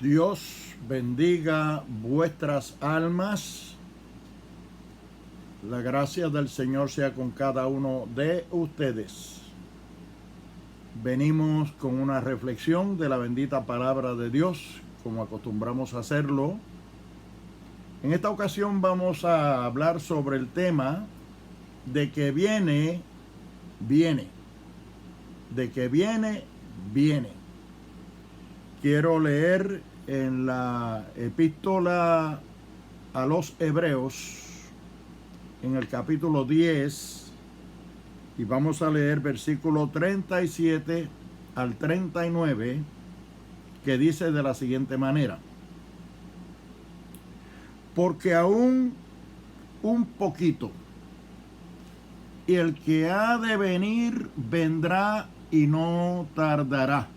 Dios bendiga vuestras almas. La gracia del Señor sea con cada uno de ustedes. Venimos con una reflexión de la bendita palabra de Dios, como acostumbramos a hacerlo. En esta ocasión vamos a hablar sobre el tema de que viene. De que viene. Quiero leer en la epístola a los Hebreos, en el capítulo 10, y vamos a leer versículo 37 al 39, que dice de la siguiente manera: porque aún un poquito, y el que ha de venir vendrá y no tardará.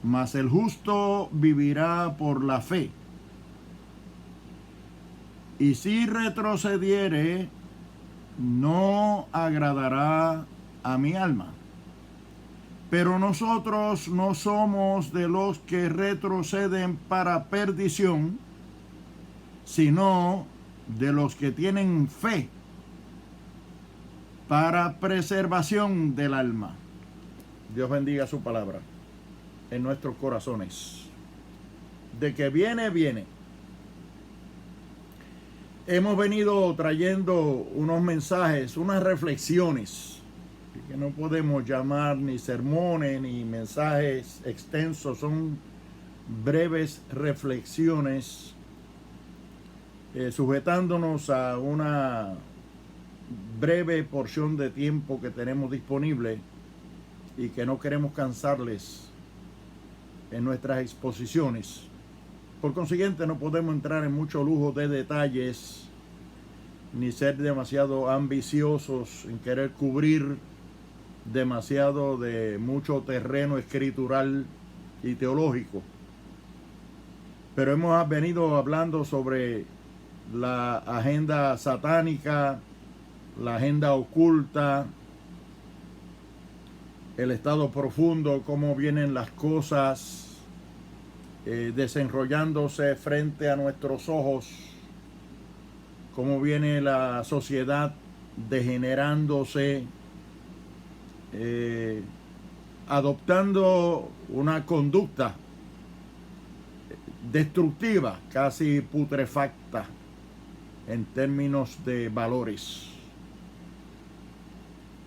Mas el justo vivirá por la fe. Y si retrocediere, no agradará a mi alma. Pero nosotros no somos de los que retroceden para perdición, sino de los que tienen fe para preservación del alma. Dios bendiga su palabra en nuestros corazones. De que viene. Hemos venido trayendo unos mensajes, unas reflexiones, que no podemos llamar ni sermones ni mensajes extensos, son breves reflexiones, sujetándonos a una breve porción de tiempo que tenemos disponible y que no queremos cansarles en nuestras exposiciones. Por consiguiente, no podemos entrar en mucho lujo de detalles ni ser demasiado ambiciosos en querer cubrir demasiado de mucho terreno escritural y teológico. Pero hemos venido hablando sobre la agenda satánica, la agenda oculta, el estado profundo, cómo vienen las cosas desenrollándose frente a nuestros ojos, cómo viene la sociedad degenerándose, adoptando una conducta destructiva, casi putrefacta en términos de valores.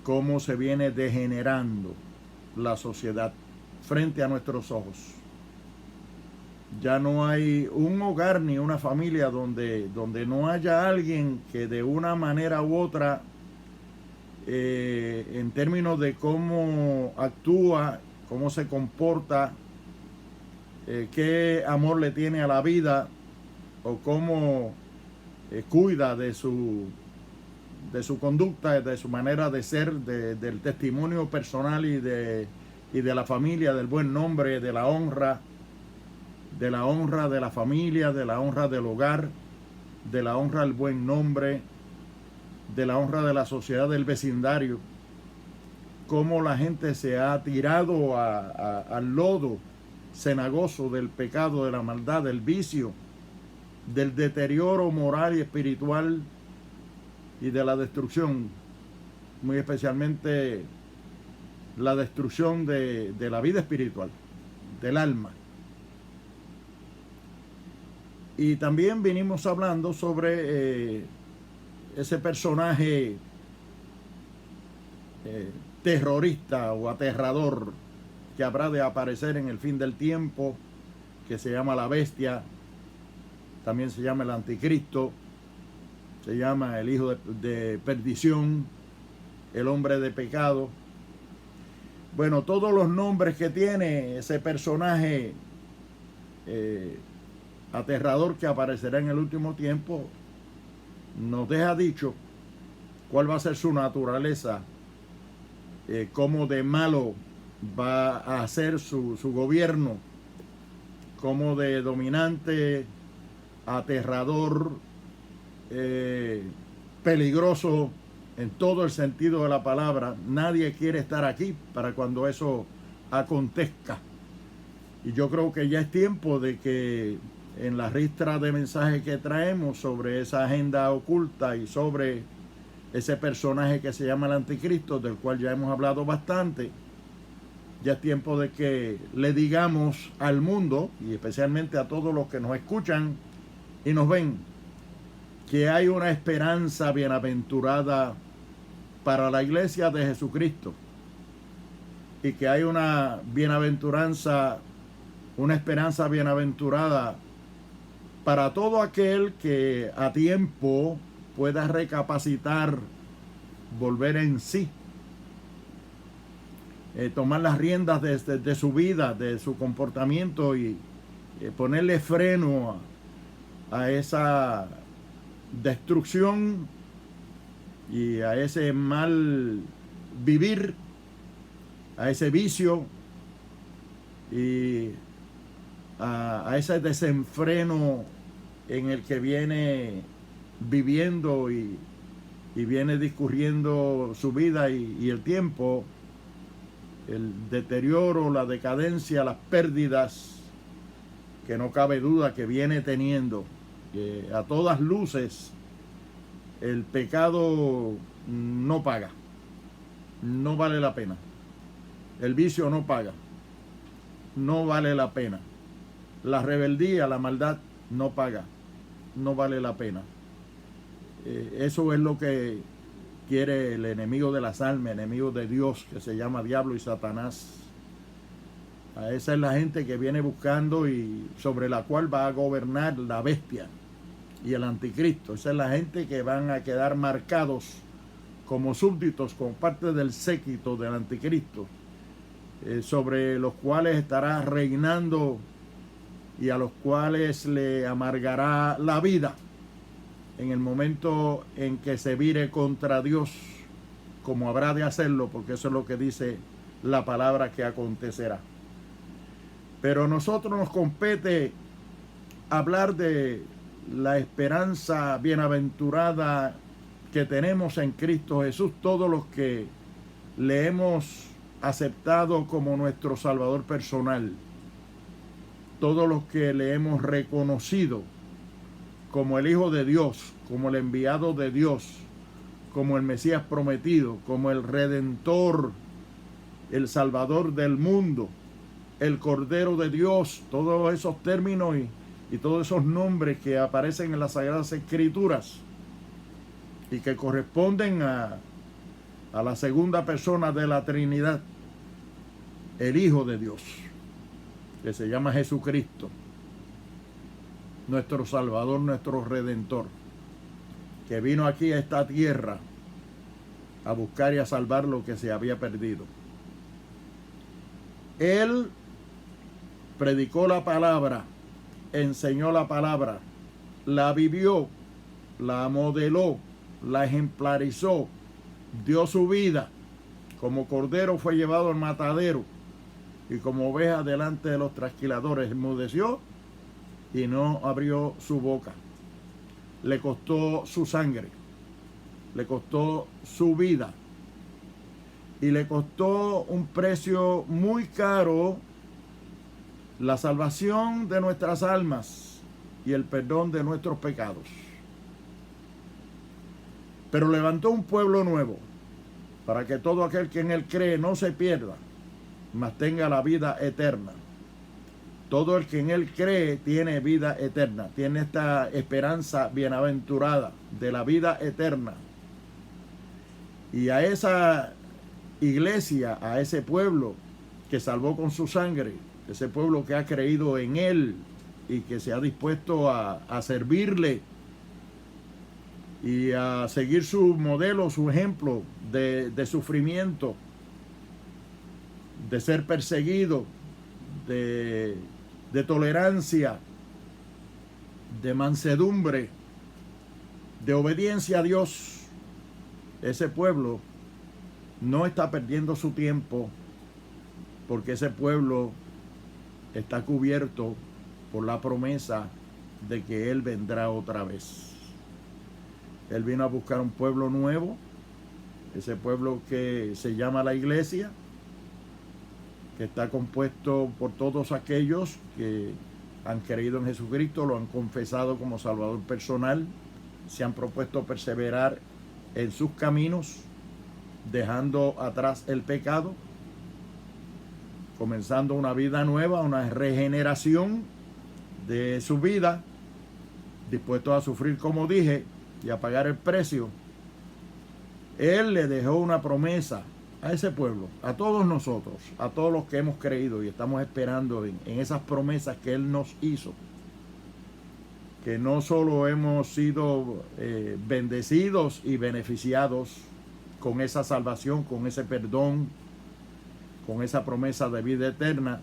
Cómo se viene degenerando la sociedad frente a nuestros ojos. Ya no hay un hogar ni una familia donde no haya alguien que de una manera u otra, en términos de cómo actúa, cómo se comporta, qué amor le tiene a la vida, o cómo cuida de su conducta, de su manera de ser, del testimonio personal y de la familia, del buen nombre, de la honra de la familia, de la honra del hogar, de la honra del buen nombre, de la honra de la sociedad, del vecindario. Cómo la gente se ha tirado al lodo cenagoso del pecado, de la maldad, del vicio, del deterioro moral y espiritual y de la destrucción, muy especialmente la destrucción de la vida espiritual, del alma. Y también vinimos hablando sobre ese personaje terrorista o aterrador que habrá de aparecer en el fin del tiempo, que se llama la bestia, también se llama el anticristo, se llama el hijo de perdición, el hombre de pecado. Bueno, todos los nombres que tiene ese personaje aterrador que aparecerá en el último tiempo, nos deja dicho cuál va a ser su naturaleza, cómo de malo va a ser su gobierno, cómo de dominante, aterrador, peligroso en todo el sentido de la palabra. Nadie quiere estar aquí para cuando eso acontezca. Y yo creo que ya es tiempo de que en la ristra de mensajes que traemos sobre esa agenda oculta y sobre ese personaje que se llama el anticristo, del cual ya hemos hablado bastante, ya es tiempo de que le digamos al mundo, y especialmente a todos los que nos escuchan y nos ven, que hay una esperanza bienaventurada para la iglesia de Jesucristo, y que hay una bienaventuranza, una esperanza bienaventurada para todo aquel que a tiempo pueda recapacitar, volver en sí, tomar las riendas de su vida, de su comportamiento, y ponerle freno a esa destrucción y a ese mal vivir, a ese vicio y a ese desenfreno en el que viene viviendo y viene discurriendo su vida y el tiempo, el deterioro, la decadencia, las pérdidas que no cabe duda que viene teniendo. Que a todas luces el pecado no paga, no vale la pena. El vicio no paga, no vale la pena. La rebeldía, la maldad no paga, no vale la pena. Eso es lo que quiere el enemigo de las almas, enemigo de Dios, que se llama diablo y Satanás. A esa es la gente que viene buscando y sobre la cual va a gobernar la bestia y el anticristo. Esa es la gente que van a quedar marcados como súbditos, como parte del séquito del anticristo, sobre los cuales estará reinando y a los cuales le amargará la vida en el momento en que se vire contra Dios, como habrá de hacerlo, porque eso es lo que dice la palabra que acontecerá. Pero a nosotros nos compete hablar de la esperanza bienaventurada que tenemos en Cristo Jesús, todos los que le hemos aceptado como nuestro Salvador personal, todos los que le hemos reconocido como el Hijo de Dios, como el enviado de Dios, como el Mesías prometido, como el Redentor, el Salvador del mundo, el Cordero de Dios, todos esos términos y todos esos nombres que aparecen en las Sagradas Escrituras y que corresponden a la segunda persona de la Trinidad, el Hijo de Dios, que se llama Jesucristo, nuestro Salvador, nuestro Redentor, que vino aquí a esta tierra a buscar y a salvar lo que se había perdido. Él predicó la palabra, enseñó la palabra, la vivió, la modeló, la ejemplarizó, dio su vida. Como cordero fue llevado al matadero y como oveja delante de los trasquiladores enmudeció y no abrió su boca. Le costó su sangre, le costó su vida y le costó un precio muy caro, la salvación de nuestras almas y el perdón de nuestros pecados. Pero levantó un pueblo nuevo para que todo aquel que en él cree no se pierda, mas tenga la vida eterna. Todo el que en él cree tiene vida eterna, tiene esta esperanza bienaventurada de la vida eterna. Y a esa iglesia, a ese pueblo que salvó con su sangre, ese pueblo que ha creído en él y que se ha dispuesto a servirle y a seguir su modelo, su ejemplo de sufrimiento, de ser perseguido, de tolerancia, de mansedumbre, de obediencia a Dios. Ese pueblo no está perdiendo su tiempo, porque ese pueblo está cubierto por la promesa de que Él vendrá otra vez. Él vino a buscar un pueblo nuevo, ese pueblo que se llama la iglesia, que está compuesto por todos aquellos que han creído en Jesucristo, lo han confesado como Salvador personal, se han propuesto perseverar en sus caminos, dejando atrás el pecado, comenzando una vida nueva, una regeneración de su vida, dispuestos a sufrir, como dije, y a pagar el precio. Él le dejó una promesa a ese pueblo, a todos nosotros, a todos los que hemos creído y estamos esperando en esas promesas que Él nos hizo, que no solo hemos sido bendecidos y beneficiados con esa salvación, con ese perdón, con esa promesa de vida eterna,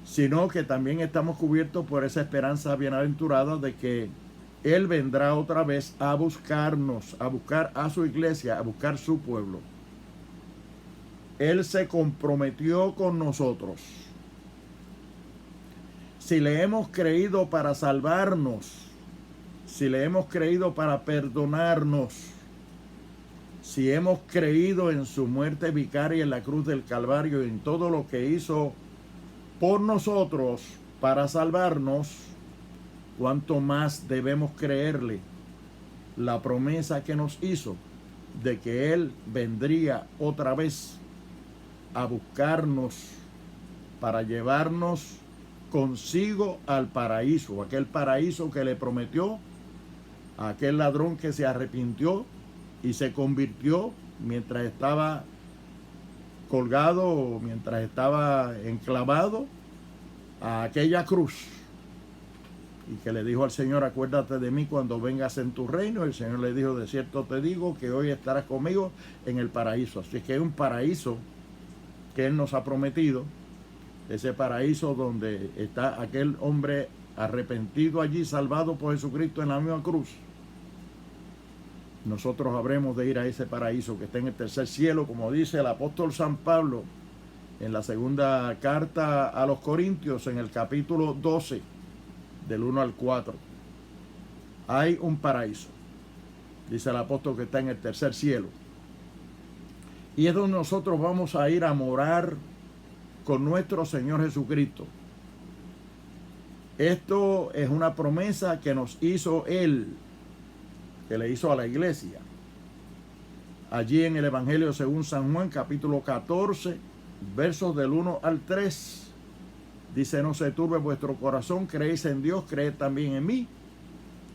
sino que también estamos cubiertos por esa esperanza bienaventurada de que Él vendrá otra vez a buscarnos, a buscar a su iglesia, a buscar su pueblo. Él se comprometió con nosotros. Si le hemos creído para salvarnos, si le hemos creído para perdonarnos, si hemos creído en su muerte vicaria en la cruz del Calvario y en todo lo que hizo por nosotros para salvarnos, ¿cuánto más debemos creerle la promesa que nos hizo de que Él vendría otra vez a buscarnos para llevarnos consigo al paraíso, aquel paraíso que le prometió a aquel ladrón que se arrepintió y se convirtió mientras estaba colgado, mientras estaba enclavado a aquella cruz, y que le dijo al Señor: acuérdate de mí cuando vengas en tu reino. El Señor le dijo: de cierto te digo que hoy estarás conmigo en el paraíso. Así que hay un paraíso que Él nos ha prometido, ese paraíso donde está aquel hombre arrepentido allí, salvado por Jesucristo en la misma cruz. Nosotros habremos de ir a ese paraíso que está en el tercer cielo, como dice el apóstol San Pablo en la segunda carta a los Corintios, en el capítulo 12, del 1 al 4. Hay un paraíso, dice el apóstol, que está en el tercer cielo. Y es donde nosotros vamos a ir a morar con nuestro Señor Jesucristo. Esto es una promesa que nos hizo Él, que le hizo a la iglesia. Allí en el Evangelio según San Juan, capítulo 14, versos del 1 al 3, dice: no se turbe vuestro corazón, creéis en Dios, creed también en mí.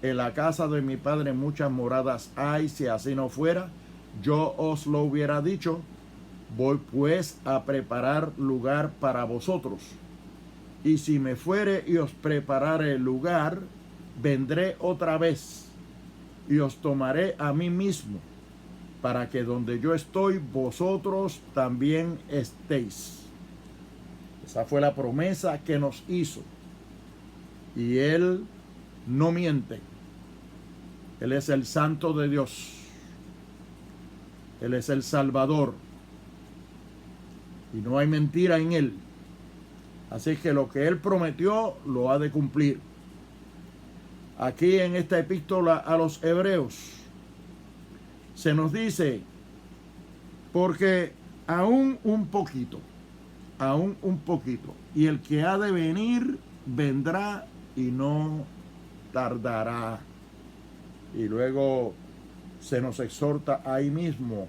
En la casa de mi Padre muchas moradas hay, si así no fuera, yo os lo hubiera dicho. Voy pues a preparar lugar para vosotros. Y si me fuere y os preparare el lugar, vendré otra vez y os tomaré a mí mismo, para que donde yo estoy, vosotros también estéis. Esa fue la promesa que nos hizo. Y Él no miente. Él es el Santo de Dios. Él es el Salvador. Y no hay mentira en Él. Así que lo que Él prometió lo ha de cumplir. Aquí en esta epístola a los Hebreos se nos dice: porque aún un poquito, y el que ha de venir vendrá y no tardará. Y luego se nos exhorta ahí mismo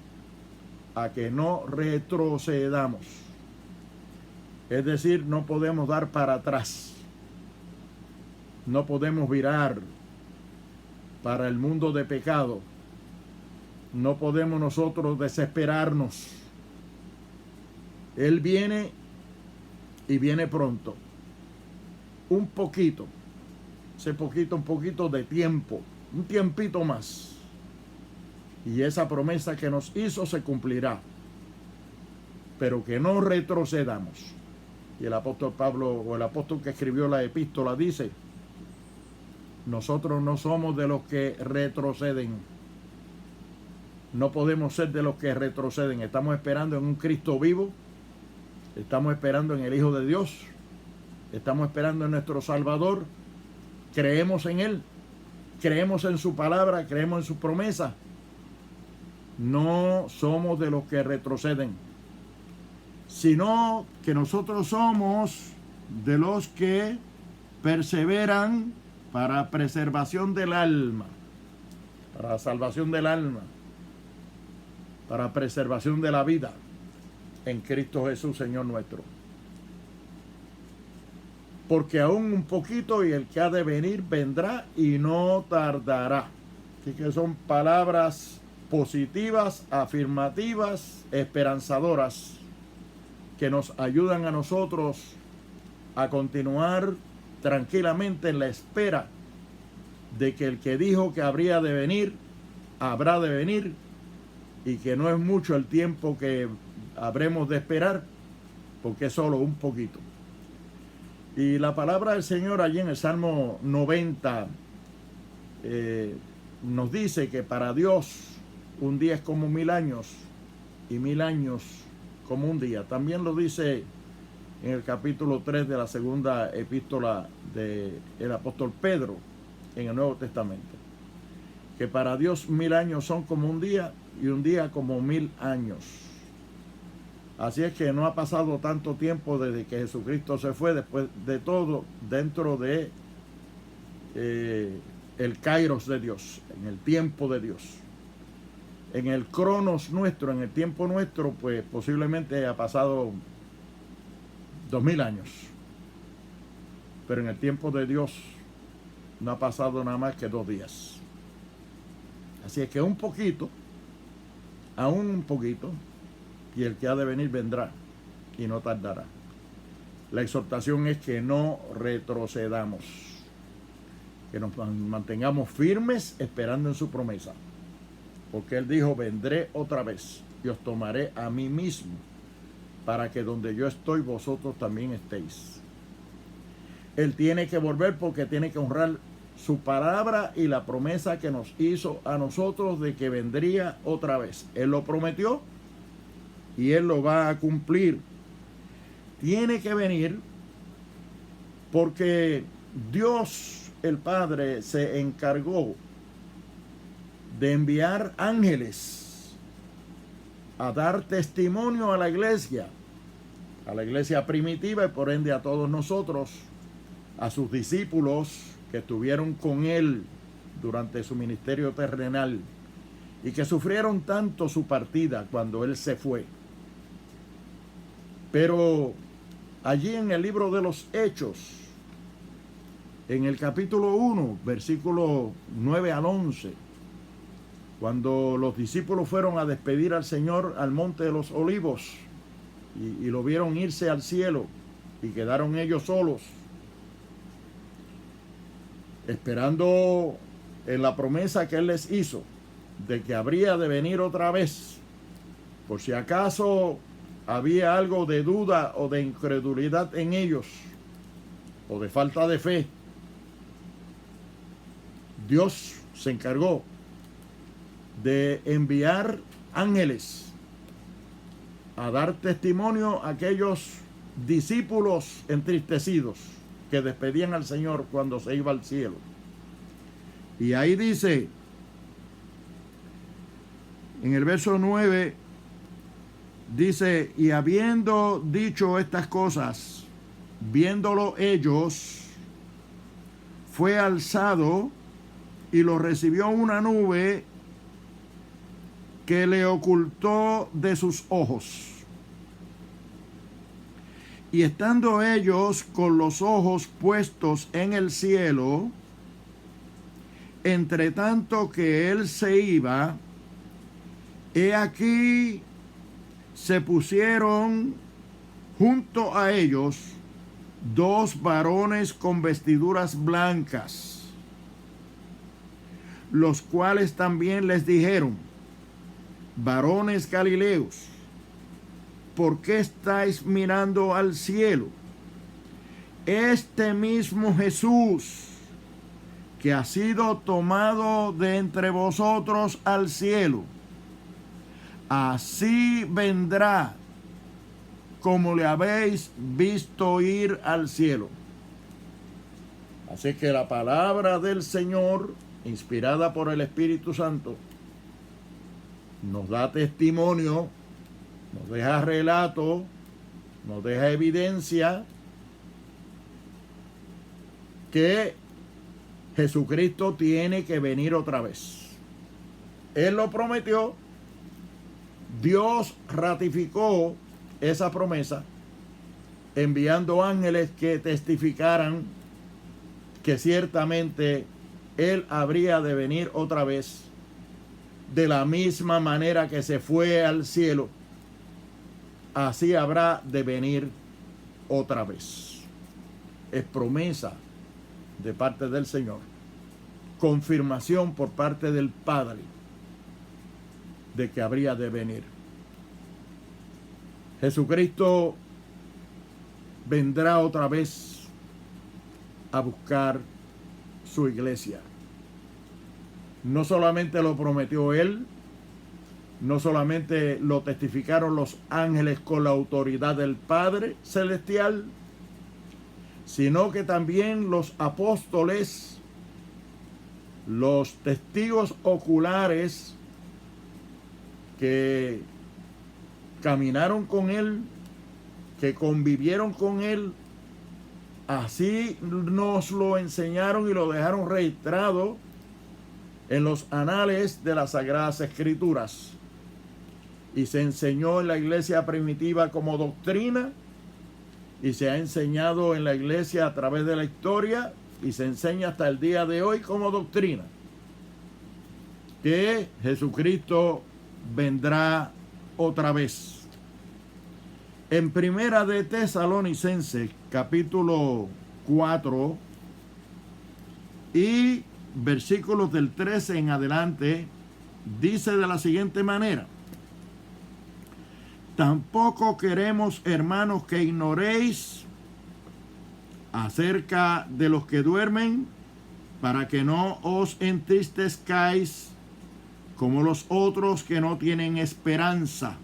a que no retrocedamos. Es decir, no podemos dar para atrás. No podemos virar para el mundo de pecado. No podemos nosotros desesperarnos. Él viene y viene pronto. Un poquito de tiempo, un tiempito más. Y esa promesa que nos hizo se cumplirá. Pero que no retrocedamos. Y el apóstol Pablo, o el apóstol que escribió la epístola, dice: nosotros no somos de los que retroceden. No podemos ser de los que retroceden. Estamos esperando en un Cristo vivo. Estamos esperando en el Hijo de Dios. Estamos esperando en nuestro Salvador. Creemos en Él. Creemos en su palabra. Creemos en su promesa. No somos de los que retroceden. sino que nosotros somos de los que perseveran para preservación del alma, para la salvación del alma, para preservación de la vida en Cristo Jesús, Señor nuestro. Porque aún un poquito y el que ha de venir vendrá y no tardará. Así que son palabras positivas, afirmativas, esperanzadoras, que nos ayudan a nosotros a continuar tranquilamente en la espera de que el que dijo que habría de venir, habrá de venir, y que no es mucho el tiempo que habremos de esperar, porque es solo un poquito. Y la palabra del Señor allí en el Salmo 90 nos dice que para Dios un día es como 1000 años y 1000 años como un día. También lo dice en el capítulo 3 de la segunda epístola del apóstol Pedro en el Nuevo Testamento, que para Dios 1000 años son como un día y un día como 1000 años. Así es que no ha pasado tanto tiempo desde que Jesucristo se fue, después de todo, dentro de el kairos de Dios, en el tiempo de Dios. En el cronos nuestro, en el tiempo nuestro, pues posiblemente ha pasado 2000 años. Pero en el tiempo de Dios no ha pasado nada más que 2 días. Así es que un poquito, aún un poquito, y el que ha de venir vendrá y no tardará. La exhortación es que no retrocedamos, que nos mantengamos firmes esperando en su promesa, porque Él dijo: vendré otra vez y os tomaré a mí mismo, para que donde yo estoy vosotros también estéis. Él tiene que volver porque tiene que honrar su palabra y la promesa que nos hizo a nosotros de que vendría otra vez. Él lo prometió y Él lo va a cumplir. Tiene que venir porque Dios el Padre se encargó de enviar ángeles a dar testimonio a la iglesia primitiva y por ende a todos nosotros, a sus discípulos que estuvieron con Él durante su ministerio terrenal y que sufrieron tanto su partida cuando Él se fue. Pero allí en el libro de los Hechos, en el capítulo 1, versículo 9 al 11, cuando los discípulos fueron a despedir al Señor al Monte de los Olivos y lo vieron irse al cielo y quedaron ellos solos, esperando en la promesa que Él les hizo de que habría de venir otra vez, por si acaso había algo de duda o de incredulidad en ellos, o de falta de fe. Dios se encargó de enviar ángeles a dar testimonio a aquellos discípulos entristecidos que despedían al Señor cuando se iba al cielo. Y ahí dice, en el verso 9, dice: y habiendo dicho estas cosas, viéndolo ellos, fue alzado y lo recibió una nube que le ocultó de sus ojos. Y estando ellos con los ojos puestos en el cielo, entre tanto que él se iba, he aquí se pusieron junto a ellos 2 varones con vestiduras blancas, los cuales también les dijeron: varones galileos, ¿por qué estáis mirando al cielo? Este mismo Jesús, que ha sido tomado de entre vosotros al cielo, así vendrá como le habéis visto ir al cielo. Así que la palabra del Señor, inspirada por el Espíritu Santo, nos da testimonio, nos deja relato nos deja evidencia que Jesucristo tiene que venir otra vez. Él lo prometió, Dios ratificó esa promesa, enviando ángeles que testificaran que ciertamente Él habría de venir otra vez, de la misma manera que se fue al cielo, así habrá de venir otra vez. Es promesa de parte del Señor, confirmación por parte del Padre de que habría de venir. Jesucristo vendrá otra vez a buscar su iglesia. No solamente lo prometió Él, no solamente lo testificaron los ángeles con la autoridad del Padre Celestial, sino que también los apóstoles, los testigos oculares que caminaron con Él, que convivieron con Él, así nos lo enseñaron y lo dejaron registrado en los anales de las Sagradas Escrituras. Y se enseñó en la iglesia primitiva como doctrina, y se ha enseñado en la iglesia a través de la historia, y se enseña hasta el día de hoy como doctrina, que Jesucristo vendrá otra vez. En Primera de Tesalonicenses, capítulo 4, y versículos del 13 en adelante, dice de la siguiente manera: tampoco queremos, hermanos, que ignoréis acerca de los que duermen, para que no os entristezcáis como los otros que no tienen esperanza.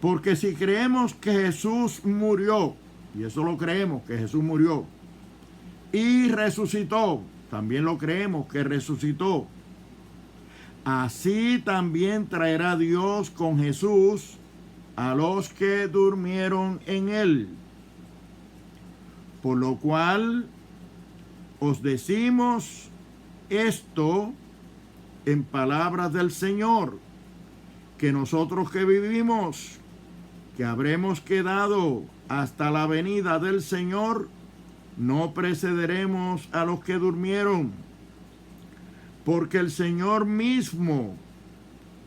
Porque si creemos que Jesús murió, y eso lo creemos, que Jesús murió, y resucitó, también lo creemos que resucitó, así también traerá Dios con Jesús a los que durmieron en Él. Por lo cual os decimos esto en palabras del Señor, que nosotros que vivimos, que habremos quedado hasta la venida del Señor, no precederemos a los que durmieron. Porque el Señor mismo,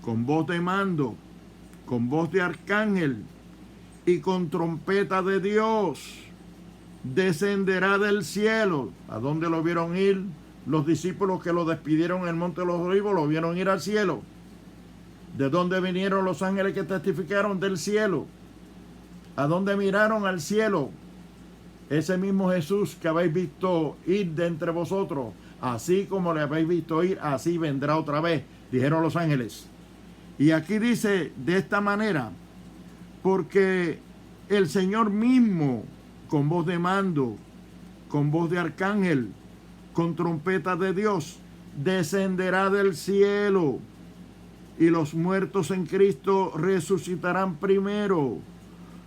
con voz de mando, con voz de arcángel y con trompeta de Dios, descenderá del cielo. ¿A dónde lo vieron ir? Los discípulos que lo despidieron en el Monte de los Olivos lo vieron ir al cielo. ¿De dónde vinieron los ángeles que testificaron? Del cielo. ¿A dónde miraron? Al cielo. Ese mismo Jesús que habéis visto ir de entre vosotros, así como le habéis visto ir, así vendrá otra vez, dijeron los ángeles. Y aquí dice de esta manera: porque el Señor mismo, con voz de mando, con voz de arcángel, con trompeta de Dios, descenderá del cielo, y los muertos en Cristo resucitarán primero.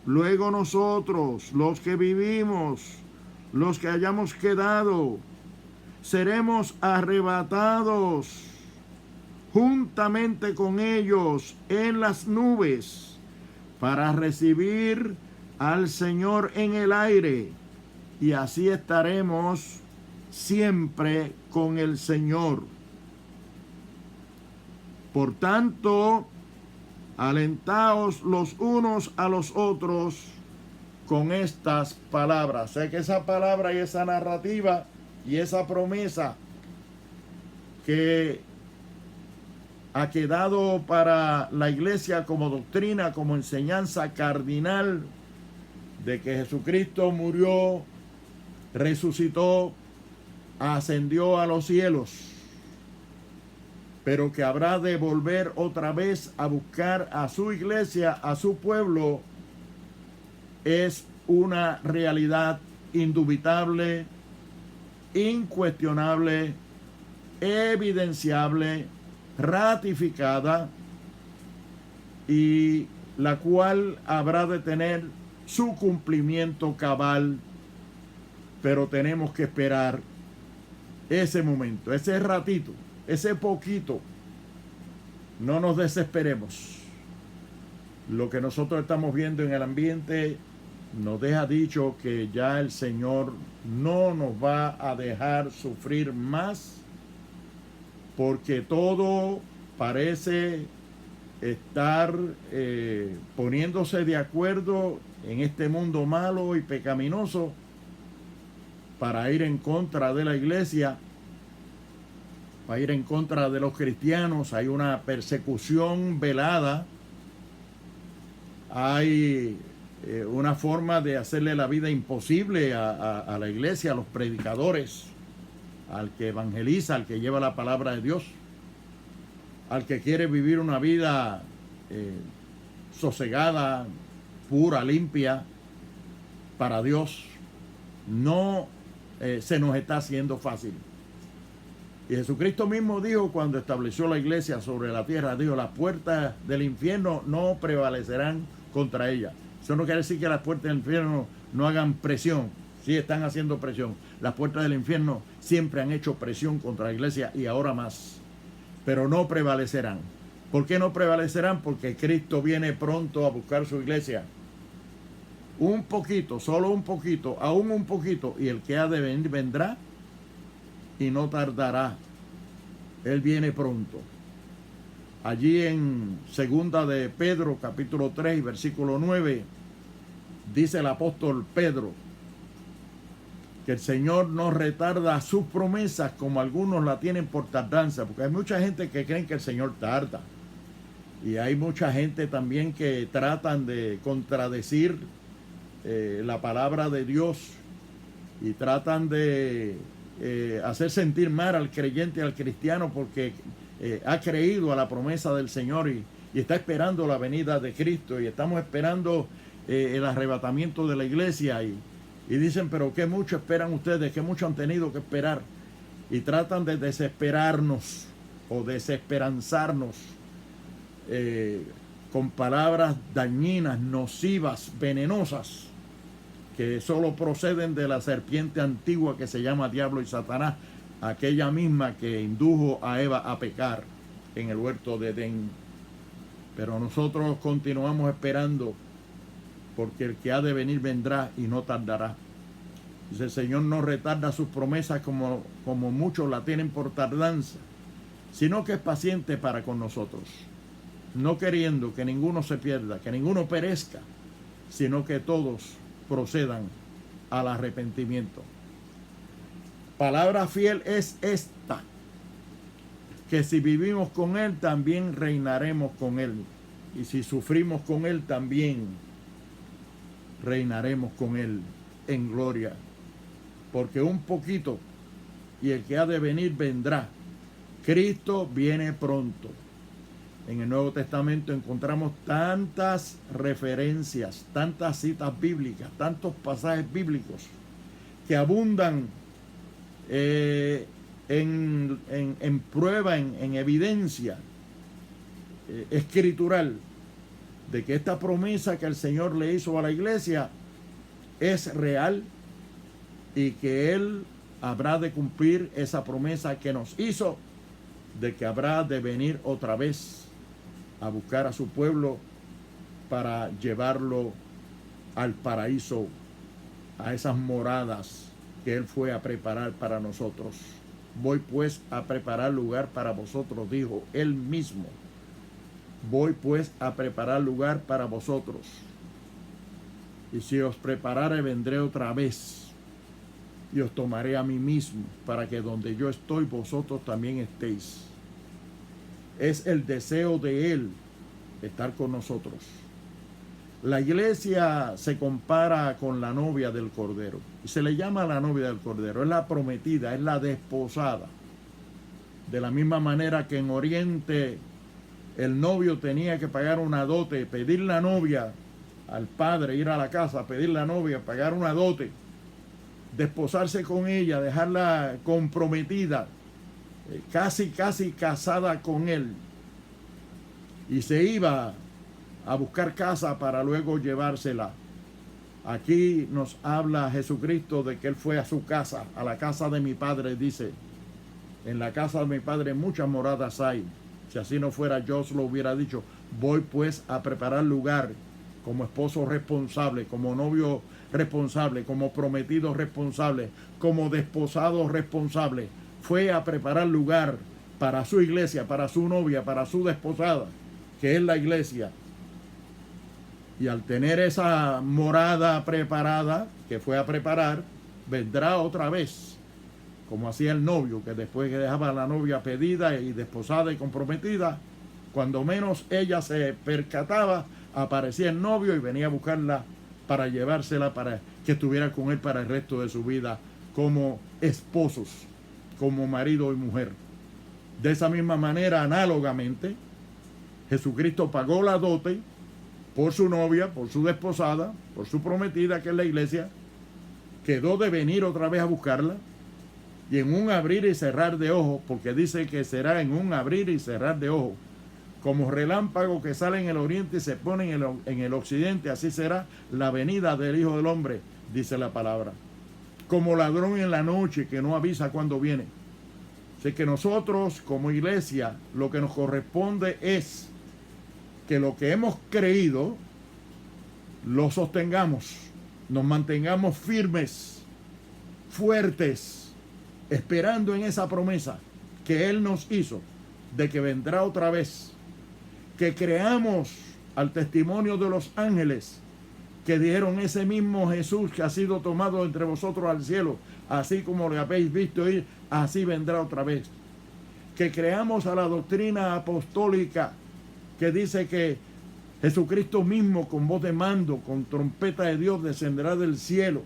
Luego nosotros, los que vivimos, los que hayamos quedado, seremos arrebatados juntamente con ellos en las nubes para recibir al Señor en el aire, y así estaremos siempre con el Señor. Por tanto, alentaos los unos a los otros con estas palabras. Sé que esa palabra y esa narrativa y esa promesa que ha quedado para la iglesia como doctrina, como enseñanza cardinal, de que Jesucristo murió, resucitó, ascendió a los cielos, pero que habrá de volver otra vez a buscar a su iglesia, a su pueblo, es una realidad indubitable, incuestionable, evidenciable, ratificada, y la cual habrá de tener su cumplimiento cabal, pero tenemos que esperar ese momento, ese ratito, ese poquito. No nos desesperemos. Lo que nosotros estamos viendo en el ambiente nos deja dicho que ya el Señor no nos va a dejar sufrir más, porque todo parece estar poniéndose de acuerdo en este mundo malo y pecaminoso para ir en contra de la iglesia, para ir en contra de los cristianos. Hay una persecución velada, hay una forma de hacerle la vida imposible a la iglesia, a los predicadores, al que evangeliza, al que lleva la palabra de Dios, al que quiere vivir una vida sosegada, pura, limpia, para Dios. No se nos está haciendo fácil. Y Jesucristo mismo dijo, cuando estableció la iglesia sobre la tierra, dijo: las puertas del infierno no prevalecerán contra ella. Eso no quiere decir que las puertas del infierno no hagan presión. Sí están haciendo presión. Las puertas del infierno siempre han hecho presión contra la iglesia, y ahora más. Pero no prevalecerán. ¿Por qué no prevalecerán? Porque Cristo viene pronto a buscar su iglesia. Un poquito, solo un poquito, aún un poquito, y el que ha de venir vendrá y no tardará. Él viene pronto. Allí en segunda de Pedro, capítulo 3, versículo 9, dice el apóstol Pedro que el Señor no retarda sus promesas, como algunos la tienen por tardanza, porque hay mucha gente que cree que el Señor tarda, y hay mucha gente también que tratan de contradecir la palabra de Dios, y tratan de hacer sentir mal al creyente y al cristiano, porque ha creído a la promesa del Señor y está esperando la venida de Cristo, y estamos esperando el arrebatamiento de la iglesia, y dicen: pero qué mucho esperan ustedes, qué mucho han tenido que esperar, y tratan de desesperarnos o desesperanzarnos con palabras dañinas, nocivas, venenosas, que solo proceden de la serpiente antigua que se llama Diablo y Satanás, aquella misma que indujo a Eva a pecar en el huerto de Edén. Pero nosotros continuamos esperando, porque el que ha de venir vendrá y no tardará. Dice: el Señor no retarda sus promesas como muchos la tienen por tardanza, sino que es paciente para con nosotros, no queriendo que ninguno se pierda, que ninguno perezca, sino que todos procedan al arrepentimiento. Palabra fiel es esta, que si vivimos con Él, también reinaremos con Él, y si sufrimos con Él, también reinaremos con Él en gloria. Porque un poquito, y el que ha de venir vendrá. Cristo viene pronto. En el Nuevo Testamento encontramos tantas referencias, tantas citas bíblicas, tantos pasajes bíblicos que abundan en prueba, en evidencia escritural de que esta promesa que el Señor le hizo a la iglesia es real, y que Él habrá de cumplir esa promesa que nos hizo, de que habrá de venir otra vez a buscar a su pueblo para llevarlo al paraíso, a esas moradas que Él fue a preparar para nosotros. Voy pues a preparar lugar para vosotros, dijo Él mismo. Voy pues a preparar lugar para vosotros. Y si os preparare, vendré otra vez y os tomaré a mí mismo, para que donde yo estoy, vosotros también estéis. Es el deseo de Él estar con nosotros. La iglesia se compara con la novia del Cordero, y se le llama la novia del Cordero. Es la prometida, es la desposada. De la misma manera que en Oriente el novio tenía que pagar una dote, pedir la novia al padre, ir a la casa, pedir la novia, pagar una dote, desposarse con ella, dejarla comprometida, casi casada con él, y se iba a buscar casa para luego llevársela. Aquí nos habla Jesucristo de que Él fue a su casa, a la casa de mi Padre, dice, en la casa de mi Padre muchas moradas hay. Si así no fuera, yo os lo hubiera dicho. Voy pues a preparar lugar como esposo responsable, como novio responsable, como prometido responsable, como desposado responsable. Fue a preparar lugar para su iglesia, para su novia, para su desposada, que es la iglesia. Y al tener esa morada preparada, que fue a preparar, vendrá otra vez, como hacía el novio, que después que dejaba a la novia pedida y desposada y comprometida, cuando menos ella se percataba, aparecía el novio y venía a buscarla para llevársela, para que estuviera con él para el resto de su vida, como esposos, como marido y mujer. De esa misma manera, análogamente, Jesucristo pagó la dote por su novia, por su desposada, por su prometida, que es la iglesia. Quedó de venir otra vez a buscarla, y en un abrir y cerrar de ojos, porque dice que será en un abrir y cerrar de ojos, como relámpago que sale en el oriente y se pone en el occidente, así será la venida del Hijo del Hombre, dice la palabra. Como ladrón en la noche que no avisa cuándo viene. Así que nosotros como iglesia lo que nos corresponde es que lo que hemos creído lo sostengamos, nos mantengamos firmes, fuertes, esperando en esa promesa que Él nos hizo de que vendrá otra vez, que creamos al testimonio de los ángeles que dijeron: ese mismo Jesús que ha sido tomado entre vosotros al cielo, así como le habéis visto ir, así vendrá otra vez. Que creamos a la doctrina apostólica que dice que Jesucristo mismo, con voz de mando, con trompeta de Dios, descenderá del cielo,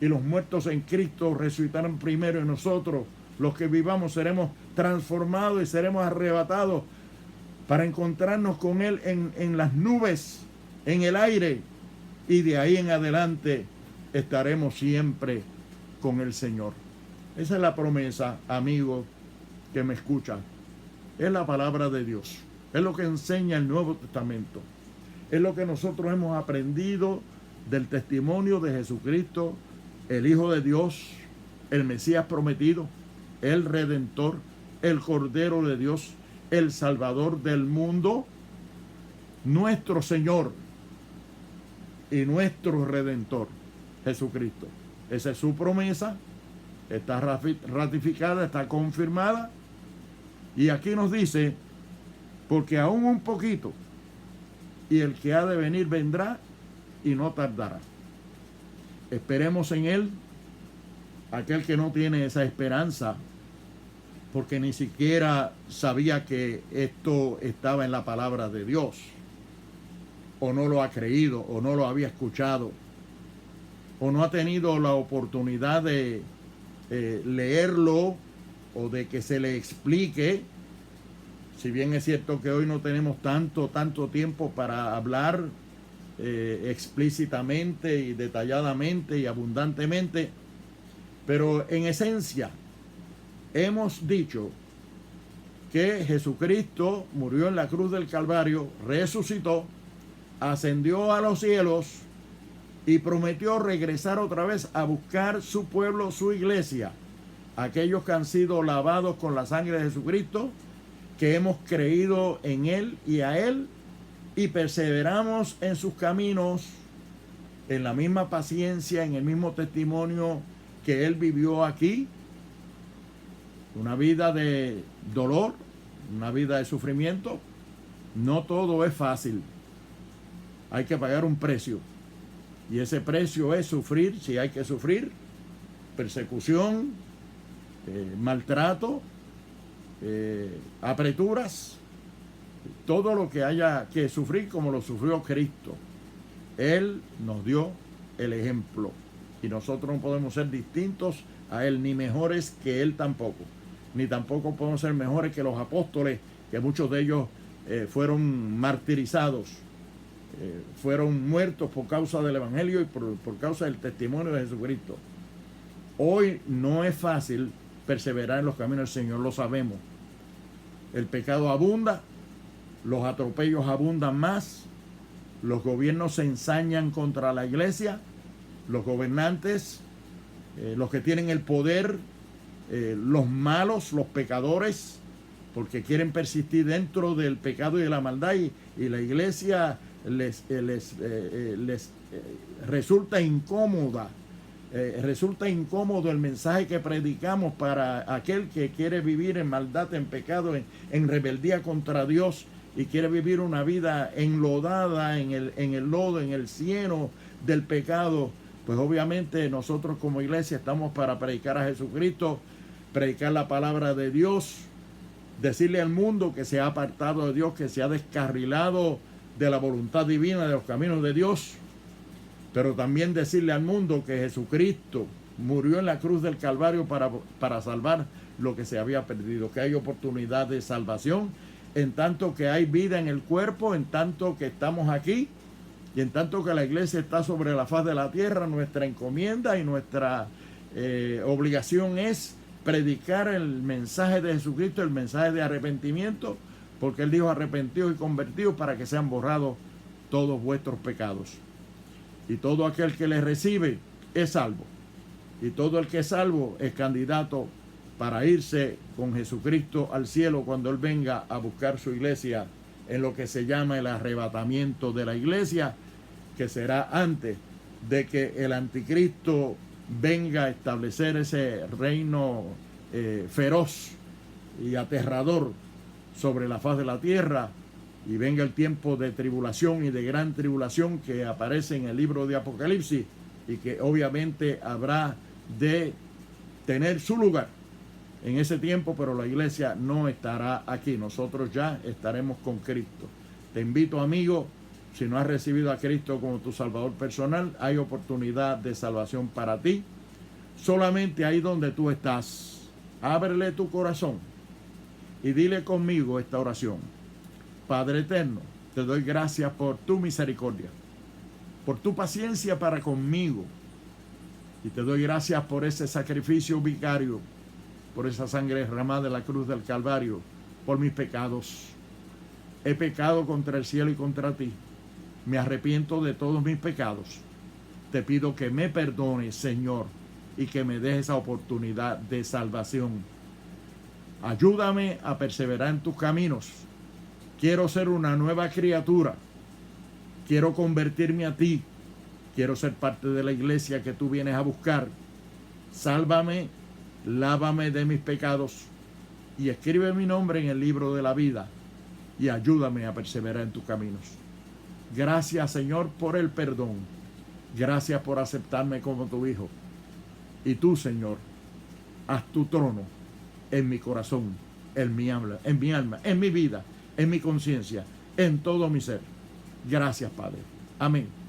y los muertos en Cristo resucitarán primero, y nosotros, los que vivamos, seremos transformados y seremos arrebatados para encontrarnos con Él en las nubes, en el aire, y de ahí en adelante estaremos siempre con el Señor. Esa es la promesa, amigo que me escucha. Es la palabra de Dios. Es lo que enseña el Nuevo Testamento. Es lo que nosotros hemos aprendido del testimonio de Jesucristo, el Hijo de Dios, el Mesías prometido, el Redentor, el Cordero de Dios, el Salvador del mundo, nuestro Señor y nuestro Redentor, Jesucristo. Esa es su promesa, está ratificada, está confirmada, y aquí nos dice: porque aún un poquito, y el que ha de venir vendrá y no tardará. Esperemos en Él. Aquel que no tiene esa esperanza, porque ni siquiera sabía que esto estaba en la palabra de Dios, o no lo ha creído, o no lo había escuchado, o no ha tenido la oportunidad de leerlo, o de que se le explique. Si bien es cierto que hoy no tenemos tanto tiempo para hablar explícitamente y detalladamente y abundantemente, pero en esencia hemos dicho que Jesucristo murió en la cruz del Calvario, resucitó, ascendió a los cielos y prometió regresar otra vez a buscar su pueblo, su iglesia, aquellos que han sido lavados con la sangre de Jesucristo, que hemos creído en Él y a Él, y perseveramos en sus caminos, en la misma paciencia, en el mismo testimonio que Él vivió aquí. Una vida de dolor, una vida de sufrimiento. No todo es fácil. Hay que pagar un precio. Y ese precio es sufrir, si hay que sufrir, persecución, maltrato, apreturas, todo lo que haya que sufrir, como lo sufrió Cristo. Él nos dio el ejemplo, y nosotros no podemos ser distintos a Él, ni mejores que Él tampoco, ni tampoco podemos ser mejores que los apóstoles, que muchos de ellos fueron martirizados, fueron muertos por causa del Evangelio y por causa del testimonio de Jesucristo. Hoy no es fácil perseverar en los caminos del Señor, lo sabemos. El pecado abunda, los atropellos abundan más, Los gobiernos se ensañan contra la iglesia, los gobernantes, los que tienen el poder, los malos, los pecadores, porque quieren persistir dentro del pecado y de la maldad, y la iglesia les resulta incómoda. Resulta incómodo el mensaje que predicamos para aquel que quiere vivir en maldad, en pecado, en rebeldía contra Dios, y quiere vivir una vida enlodada en el lodo, en el cieno del pecado. Pues obviamente nosotros como iglesia estamos para predicar a Jesucristo, predicar la palabra de Dios, decirle al mundo que se ha apartado de Dios, que se ha descarrilado de la voluntad divina, de los caminos de Dios, pero también decirle al mundo que Jesucristo murió en la cruz del Calvario para salvar lo que se había perdido, que hay oportunidad de salvación, en tanto que hay vida en el cuerpo, en tanto que estamos aquí, y en tanto que la iglesia está sobre la faz de la tierra. Nuestra encomienda y nuestra obligación es predicar el mensaje de Jesucristo, el mensaje de arrepentimiento, porque Él dijo: arrepentidos y convertidos para que sean borrados todos vuestros pecados. Y todo aquel que le recibe es salvo. Y todo el que es salvo es candidato para irse con Jesucristo al cielo cuando Él venga a buscar su iglesia, en lo que se llama el arrebatamiento de la iglesia, que será antes de que el anticristo venga a establecer ese reino feroz y aterrador sobre la faz de la tierra, y venga el tiempo de tribulación y de gran tribulación que aparece en el libro de Apocalipsis, y que obviamente habrá de tener su lugar en ese tiempo, pero la iglesia no estará aquí. Nosotros ya estaremos con Cristo. Te invito, amigo, si no has recibido a Cristo como tu Salvador personal, hay oportunidad de salvación para ti. Solamente ahí donde tú estás, ábrele tu corazón y dile conmigo esta oración: Padre eterno, te doy gracias por tu misericordia, por tu paciencia para conmigo, y te doy gracias por ese sacrificio vicario, por esa sangre derramada de la cruz del Calvario, por mis pecados. He pecado contra el cielo y contra ti. Me arrepiento de todos mis pecados. Te pido que me perdones, Señor, y que me des esa oportunidad de salvación. Ayúdame a perseverar en tus caminos. Quiero ser una nueva criatura. Quiero convertirme a ti. Quiero ser parte de la iglesia que tú vienes a buscar. Sálvame, lávame de mis pecados y escribe mi nombre en el libro de la vida, y ayúdame a perseverar en tus caminos. Gracias, Señor, por el perdón. Gracias por aceptarme como tu hijo. Y tú, Señor, haz tu trono en mi corazón, en mi alma, en mi vida, en mi conciencia, en todo mi ser. Gracias, Padre. Amén.